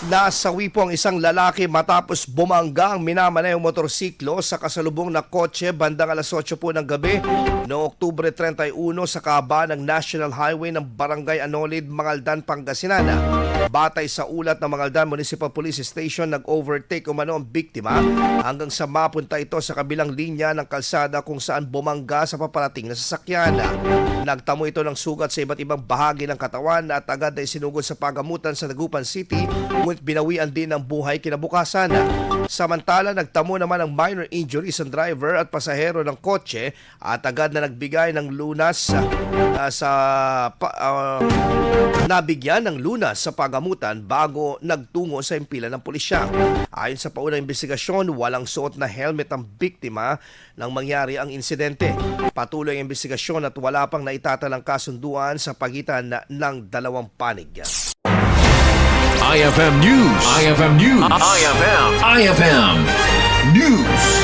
Nasawi po ang isang lalaki matapos bumangga ang minamanayong motorsiklo sa kasalubong na kotse bandang alas 8 po ng gabi noong Oktubre 31 sa kahabaan ng National Highway ng Barangay Anolid, Mangaldan, Pangasinan. Batay sa ulat ng Mangaldan Municipal Police Station, nag-overtake umano ang biktima hanggang sa mapunta ito sa kabilang linya ng kalsada kung saan bumangga sa paparating na sasakyan. Nagtamo ito ng sugat sa iba't ibang bahagi ng katawan at agad ay sinugod sa pagamutan sa Dagupan City, ngunit binawian din ng buhay kinabukasan. Samantala, nagtamo naman ng minor injuries ang driver at pasahero ng kotse at agad na nagbigay ng lunas nabigyan ng lunas sa pagamutan bago nagtungo sa impila ng pulisya. Ayon sa paunang investigasyon, walang suot na helmet ang biktima nang mangyari ang insidente. Patuloy ang investigasyon at wala pang naitatalang kasunduan sa pagitan ng dalawang panig. IFM News. IFM News. IFM News.